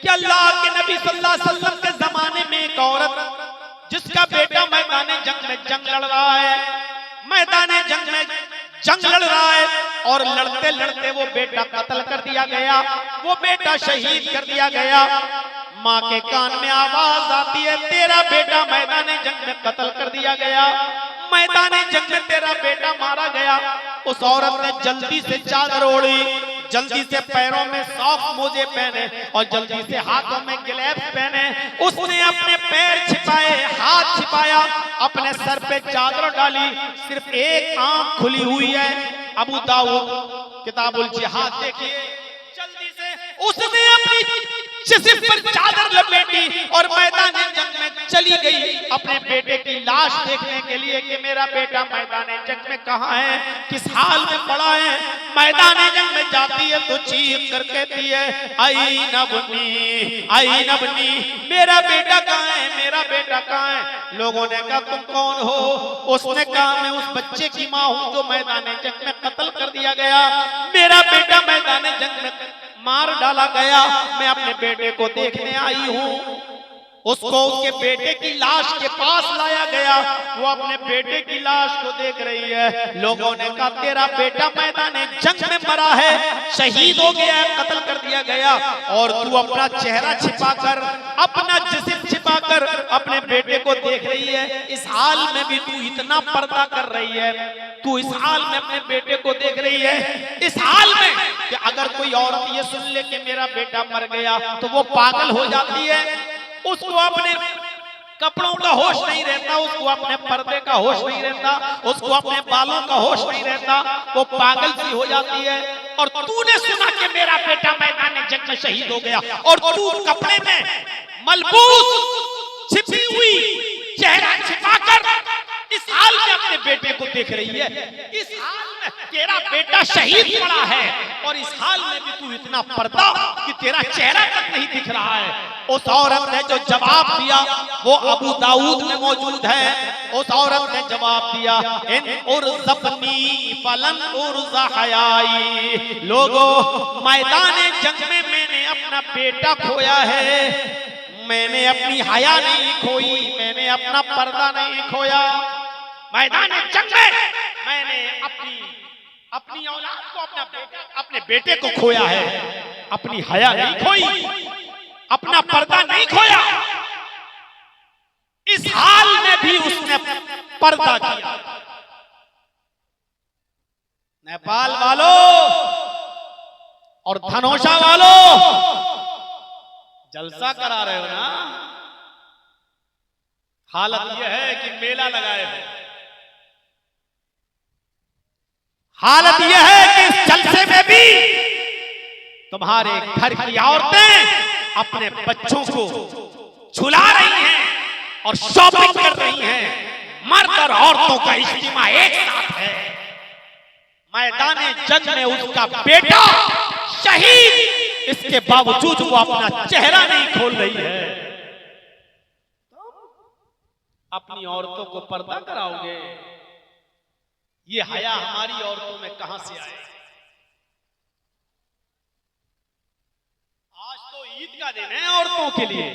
कि अल्लाह के नबी सल्लल्लाहु अलैहि वसल्लम के जमाने में एक औरत जिसका बेटा मैदान जंग में जंग लड़ रहा है, मैदान जंग में जंग लड़ रहा है और लड़ते लड़ते वो बेटा कत्ल कर दिया गया, वो बेटा शहीद कर दिया गया। माँ के कान में आवाज आती है, तेरा बेटा मैदान जंग में कत्ल कर दिया गया, मैदान जंग में तेरा बेटा मारा गया। उस औरत ने जल्दी से चादर ओढ़ी, जल्दी से पैरों में सॉफ्ट मोजे पहने और जल्दी से हाथों में ग्लव्स पहने। उसने अपने पैर छिपाए, हाथ छिपाया, अपने सर पे चादर डाली, सिर्फ एक आंख खुली हुई है। अबू दाऊद किताबुल जिहाद देखिए, जल्दी से उसने अपनी जिस्म पर चादर लपेटी और मैदान जंग में चली गई अपने बेटे की लाश देखने के लिए कि मेरा बेटा मैदान जंग में कहाँ है, किस हाल में पड़ा है। मैदान जंग में जाती है तो चीख कर कहती है, आई नबनी, आई नबनी, मेरा बेटा कहाँ है, मेरा बेटा कहाँ है। लोगों ने कहा तुम कौन हो? उसने कहा मैं उस बच्चे की माँ हूँ जो मैदान जंग में कत्ल कर दिया गया, मेरा बेटा मैदान जंग में मार डाला गया, मैं अपने बेटे को देखने आई हूँ। उसको उसके बेटे की लाश के पास लाया गया, वो अपने बेटे की लाश को देख रही है। लोगों ने कहा तेरा बेटा मैदान जंग में मरा है, शहीद हो गया है, कत्ल कर दिया गया, और तू अपना चेहरा छिपाकर, अपना जिस्म छिपाकर अपने बेटे को देख रही है। इस हाल में भी तू इतना पर्दा कर रही है, तू इस हाल में अपने बेटे को देख रही है, इस हाल में कि अगर कोई औरत ये सुन ले कि मेरा बेटा मर गया तो वो पागल हो जाती है, उसको अपने कपड़ों का होश नहीं रहता, उसको अपने पर्दे का होश नहीं रहता, उसको अपने बालों का होश नहीं रहता, वो पागल सी हो जाती है। और तूने सुना कि मेरा बेटा मैदान जंग में शहीद हो गया और तू कपड़े में मलबूस छिपी हुई चेहरा छिपाकर इस हाल में अपने बेटे को देख रही है। इस हाल में तेरा बेटा शहीद पड़ा है और इस हाल में भी तू इतना पर्दा कि तेरा चेहरा तक नहीं दिख रहा है। उस औरत ने जो जवाब दिया वो अबू दाऊद में मौजूद है। उस औरत ने जवाब दिया, इन उर्ज़फ़नी फलन उर्ज़ हयाई, लोगों मैदान जंग में मैंने अपना बेटा खोया है, मैंने अपनी हया नहीं खोई, मैंने अपना पर्दा नहीं खोया। मैदान जंग में मैंने अपनी औलाद को, अपने बेटे को खोया है, अपनी हया नहीं खोई, अपना पर्दा नहीं खोया। इस हाल में भी उसने पर्दा किया। नेपाल वालों और धनोषा वालों जलसा करा रहे हो ना। हालत यह है कि मेला लगाए हो, हालत यह है कि इस जलसे में भी तुम्हारे घर की औरतें अपने बच्चों को झुला रही हैं और शॉपिंग कर रही हैं। मर्द और औरतों का इज्तिमा एक साथ है। मैदान जंग में उसका बेटा शहीद, इसके बावजूद वो अपना चेहरा नहीं खोल रही है। अपनी औरतों को पर्दा कराओगे? ये हया हमारी औरतों में कहां से आए? आज तो ईद का दिन है औरतों के लिए,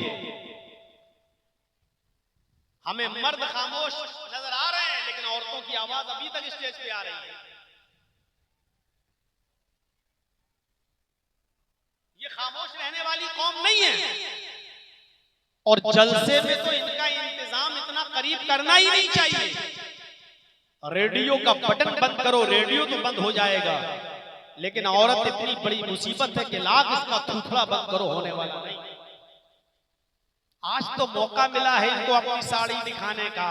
हमें मर्द खामोश नजर आ रहे हैं लेकिन औरतों की आवाज अभी तक स्टेज पे आ रही है। ये खामोश रहने वाली कौम नहीं है। और जलसे में तो इनका इंतजाम इतना करीब करना ही नहीं चाहिए। रेडियो का बटन बंद करो, रेडियो तो बंद हो जाएगा, लेकिन औरत इतनी बड़ी मुसीबत है कि लाख इसका थूथड़ा बंद करो, होने वाला नहीं। आज तो मौका मिला है इनको अपनी साड़ी दिखाने का,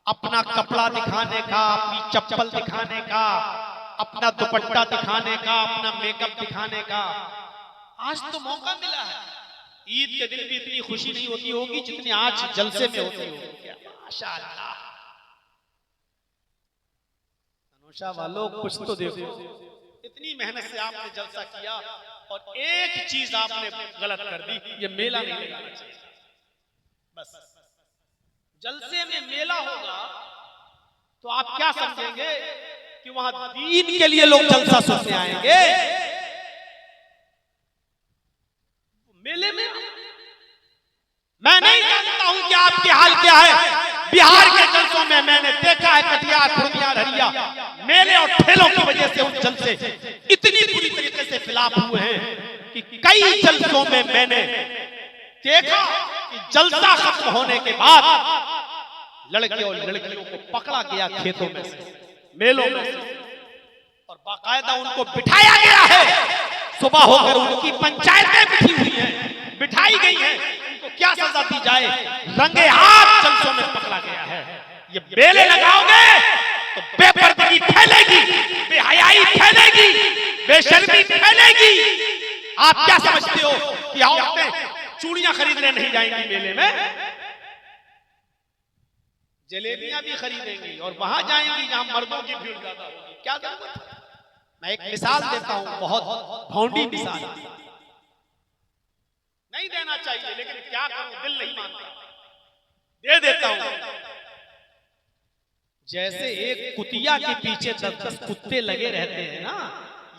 अपना कपड़ा दिखाने का, अपनी चप्पल दिखाने का, अपना दुपट्टा दिखाने का, अपना मेकअप दिखाने का। आज तो मौका मिला है। ईद के दिन भी इतनी खुशी नहीं होती होगी जितनी आज जलसे में होती होगी। माशाअल्लाह। धनुषा वालों कुछ तो देखो, इतनी मेहनत से आपने जलसा किया और एक चीज आपने गलत कर दी, ये मेला नहीं लगाना चाहिए। बस जलसे में मेला होगा तो आप क्या समझेंगे कि वहां दीन के लिए लोग जलसा सुनने आएंगे? मेले में मैं नहीं जानता हूं कि आपके हाल क्या है। बिहार के जलसों में मैंने देखा है कटिहार, पूर्णिया, हरिया मेले और ठेलों की वजह से उस जलसे इतनी बुरी तरीके से खिलाफ हुए हैं कि कई जलसों में मैंने देखा कि जलसा खत्म होने के बाद लड़के और लड़कियों को पकड़ा गया खेतों में से, मेलों में से, और बाकायदा उनको बिठाया गया है। सुबह होकर उनकी पंचायतें बिठी हुई हैं, बिठाई गई हैं, उनको क्या सजा दी जाए, रंगे हाथ जलसों में पकड़ा गया है। ये मेले लगाओगे तो बेपर्दगी फैलेगी, बेहयाई फैलेगी, बेशर्मी फैलेगी। आप क्या समझते हो कि औरतें चूड़ियां खरीदने नहीं जाएंगी मेले में? जलेबियां भी खरीदेंगी और वहां जाएंगी जहां मर्दों की भीड़ ज्यादा होगी। क्या जरूरत है? मैं एक मिसाल देता हूं, बहुत भौंडी मिसाल, नहीं देना चाहिए लेकिन क्या करूं, दिल नहीं मानता, दे देता हूं। जैसे एक कुतिया के पीछे 10-10 कुत्ते लगे रहते हैं ना,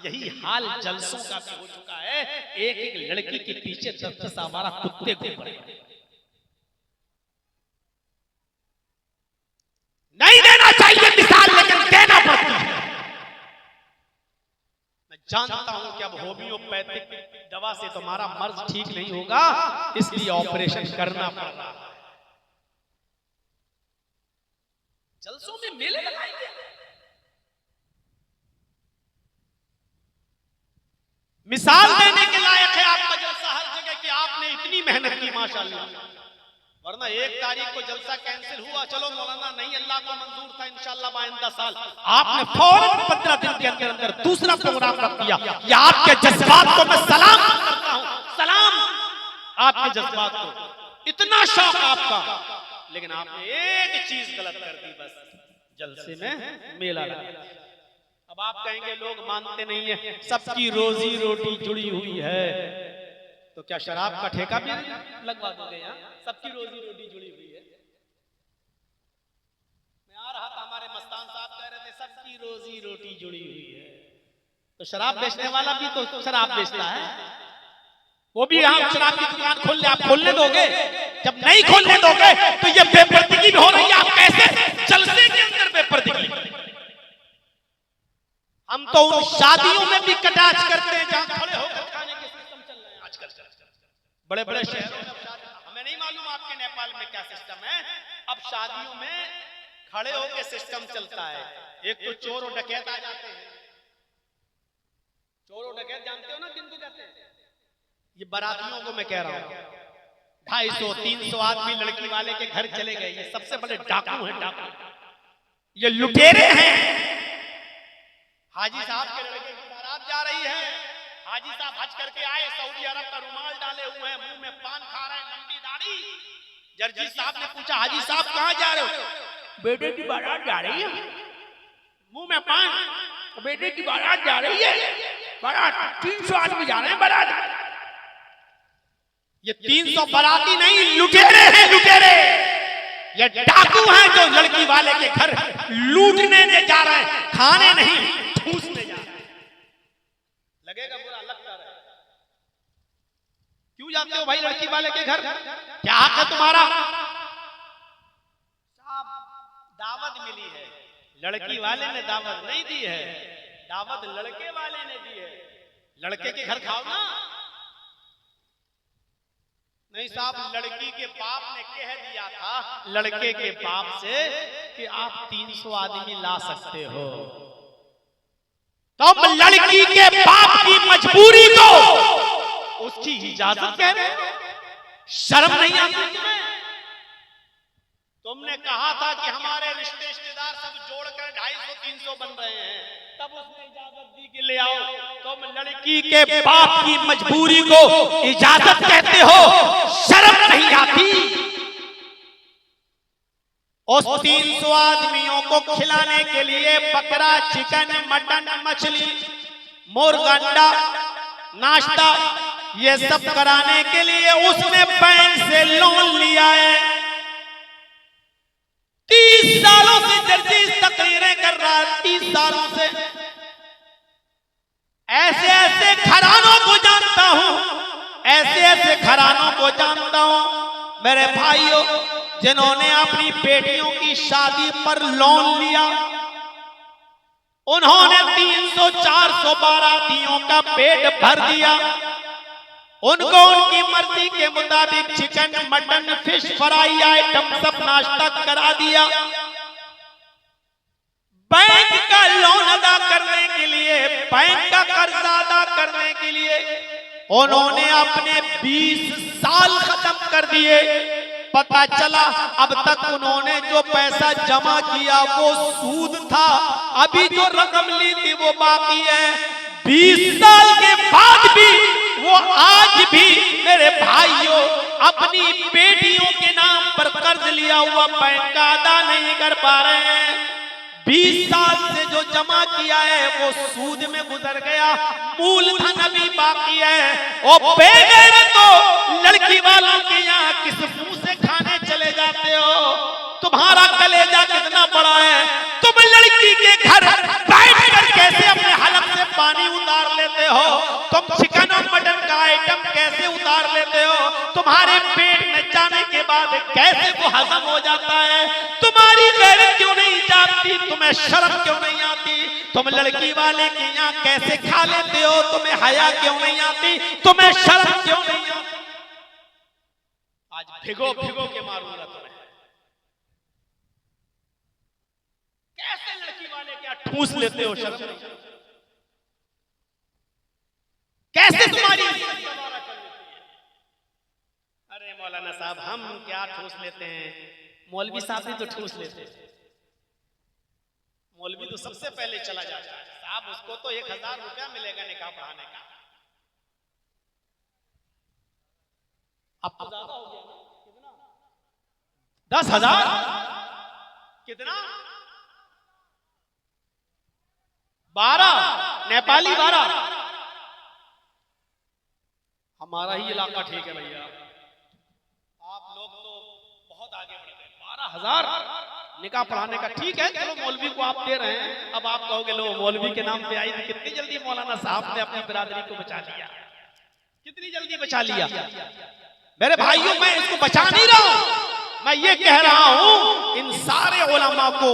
यही हाल जलसों का भी हो चुका है। एक एक लड़की के पीछे 10-10 आवारा कुत्ते घूम रहे हैं। नहीं देना चाहिए मिसाल, लेकिन देना पड़ती है। मैं जानता हूं कि अब होम्योपैथिक दवा से तुम्हारा मर्ज ठीक नहीं होगा, इसलिए ऑपरेशन करना पड़ रहा है। जलसों में मेले लगाएंगे। मिसाल देने के लायक है आपका जलसा हर जगह कि आपने इतनी मेहनत की माशाअल्लाह, वरना 1 तारीख को जलसा कैंसिल हुआ, चलो मौलाना नहीं, अल्लाह को मंजूर था, इंशाअल्लाह बाइंदा साल, आपने फौरन 15 दिन के अंदर अंदर दूसरा प्रोग्राम रख दिया। ये आपके जज्बात को मैं सलाम करता हूं, सलाम आपके जज्बात को, इतना शौक आपका, लेकिन आपने एक चीज गलत कर दी, बस जलसे में मेला लगा। अब आप कहेंगे लोग मानते नहीं है, सबकी रोजी रोटी जुड़ी हुई है, तो क्या शराब का ठेका भी लगवा दोगे? यहाँ सबकी रोजी रोटी जुड़ी हुई है। मैं आ रहा था, हमारे मस्तान साहब कह रहे थे सबकी रोजी रोटी जुड़ी हुई है, तो शराब बेचने वाला भी तो शराब बेचता है, वो भी यहाँ शराब की दुकान खोल ले, आप खोलने दोगे? जब नहीं खोलने दोगे तो ये बेपर्दगी भी हो रही है। आप कैसे जलसे के अंदर बेपर्दगी? हम तो उन शादियों में भी कटाक्ष करते हैं जहां खड़े होकर खाने के सिस्टम चल रहे हैं आजकल बड़े बड़े शहरों में। हमें नहीं मालूम आपके नेपाल में क्या सिस्टम है। अब शादियों में खड़े होकर सिस्टम चलता है। एक तो चोर और डकैत आ जाते हैं। चोर और डकैत जानते हो ना किनको कहते हैं? ये बारातियों को मैं कह रहा हूं, 250-300 आदमी लड़की वाले के घर चले गए। ये सबसे बड़े डाकू हैं, डाकू, ये लुटेरे हैं। हाजी साहब के लड़के की बारात जा रही है। हाजी साहब हज करके आए, सऊदी अरब का रुमाल डाले हुए हैं, मुंह में पान खा रहे हैं, लंबी दाढ़ी। जर्जी साहब ने पूछा, हाजी साहब कहां जा रहे हो? बेटे की बारात जा रही है। मुंह में पान, बेटे की बारात जा रही है। बारात 300 आदमी जा रहे हैं बारात। ये 300 बाराती नहीं, लुटेरे हैं, लुटेरे। ये डाकू हैं जो लड़की वाले के घर लूटने जा रहे हैं, खाने नहीं ठूसने जा रहे हैं। लगेगा बुरा, लगता रहे। क्यों जाते हो भाई लड़की वाले के घर? क्या हक है तुम्हारा? साहब दावत मिली है, लड़की वाले ने दावत नहीं दी है, दावत लड़के वाले ने दी है। लड़के के घर खाओ ना। नहीं साहब, लड़की के बाप ने कह दिया था लड़के के बाप से कि आप 300 आदमी ला सकते हो। तुम लड़की के बाप की मजबूरी को उसकी इजाजत कह रहे हो? शर्म नहीं आती तुम्हें? तुमने कहा था कि हमारे रिश्तेदार सब जोड़कर 250-300 बन रहे हैं, तब उसने इजाजत दी कि ले आओ। तुम लड़की के बाप की मजबूरी को इजाजत कहते हो? शर्म नहीं आती? उस 300 आदमियों को खिलाने के लिए बकरा, चिकन, मटन, मछली, मुर्गा, अंडा, नाश्ता, ये सब कराने के लिए उसने बैंक से लोन लिया है। 30 सालों से जर्जी तकरीरें कर रहा है, 30 सालों से। ऐसे ऐसे घरानों को जानता हूं ऐसे ऐसे घरानों को जानता हूं मेरे भाइयों, जिन्होंने अपनी बेटियों की शादी पर लोन लिया। उन्होंने 300 400 बारातियों का पेट भर दिया। उनको उनकी मर्जी के मुताबिक chicken, mutton, fish fry item सब नाश्ता करा दिया। बैंक का लोन अदा करने के लिए, बैंक का कर्जा अदा करने के लिए उन्होंने अपने 20 साल खत्म कर दिए। पता चला अब तक उन्होंने जो पैसा जमा किया वो सूद था, अभी जो रकम ली थी वो बाकी है। 20 साल के बाद भी वो आज भी मेरे भाइयों अपनी बेटियों के नाम पर कर्ज लिया हुआ बैंक का अदा नहीं कर पा रहे हैं। 20 साल से जो जमा किया है वो सूद में गुजर गया, मूलधन अभी बाकी है। और बेगैर तो लड़की वालों के यहाँ किस मुंह से खाने चले जाते हो? तुम्हारा कलेजा कितना बड़ा है? तुम लड़की के घर बैठकर कैसे अपने हलक से पानी उतार लेते हो? तुम चिकन और मटन का आइटम कैसे उतार लेते हो? तुम्हारे पेट में जाने के बाद कैसे वो हजम हो जाता है? तुम्हारी गैरत क्यों नहीं जागती? तुम्हें शर्म क्यों नहीं आती? तुम लड़की वाले के यहाँ कैसे खा लेते हो? तुम्हें हया क्यों नहीं आती? तुम्हें शर्म क्यों नहीं आती? आज भिगो भिगो के मारूंगा तुम्हें। कैसे लड़की वाले क्या ठूस लेते हो? शर्म नहीं? कैसे तुम्हारी अरे मौलाना साहब हम क्या ठूस लेते हैं? मौलवी साहब भी तो ठूस लेते हैं। मौलवी तो सबसे पहले चला जाता है साहब, उसको तो 1000 रुपया मिलेगा निकाह पढ़ाने का। अब तो ज्यादा हो गया ना? कितना? 10,000? कितना? 12 नेपाली 12। हमारा ही इलाका ठीक है भैया, आप लोग तो बहुत आगे बढ़ गए। 12,000 निकाह पढ़ाने का ठीक है, चलो मौलवी को आप दे रहे हैं। अब आप कहोगे लो मौलवी के नाम पे आई थी, कितनी जल्दी मौलाना साहब ने अपनी बिरादरी को बचा लिया, कितनी जल्दी बचा लिया। मेरे भाइयों मैं इसको बचा नहीं रहा हूं, मैं ये कह रहा हूं इन सारे उलमा को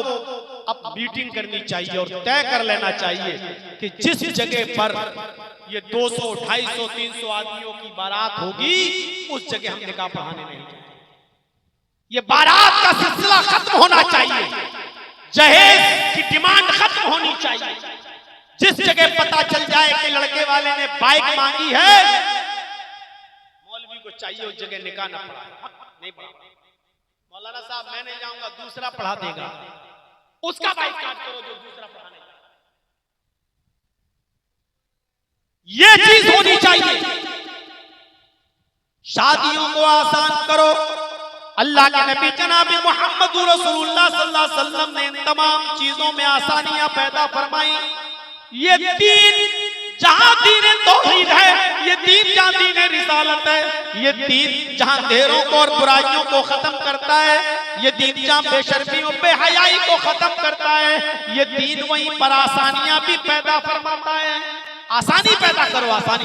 अब मीटिंग करनी चाहिए और तय कर लेना चाहिए कि जिस जगह पर ये 200, 250, 300 आदमियों की बारात होगी उस जगह हम निकाह पढ़ाने नहीं जाएंगे। ये बारात का सिलसिला खत्म होना चाहिए, जहेज की डिमांड खत्म होनी चाहिए। जिस जगह पता चल जाए कि लड़के वाले ने बाइक मांगी है, मौलवी को चाहिए उस जगह निकाह ना पढ़ाए, नहीं पढ़ा। मौलाना साहब मैं नहीं जाऊंगा, दूसरा पढ़ा देगा, उसका बाइकाट करो जो दूसरा पढ़ाने। ये चीज होनी चाहिए। शादियों को आसान करो। अल्लाह के नबी जनाब मोहम्मद रसूलुल्लाह सल्लल्लाहु अलैहि वसल्लम ने इन तमाम चीजों में आसानियां पैदा फरमाई। ये दीन जहां दीन तौहीद है, ये दीन जहां दीन रिसालत है, ये दीन जहां अंधेरों को और बुराइयों को खत्म करता है, ये दीन जहां बेशर्मियों बेहयाई को खत्म करता है, ये दीन वहीं पर आसानियां भी पैदा फरमाता है। आसानी पैदा करो, आसानी।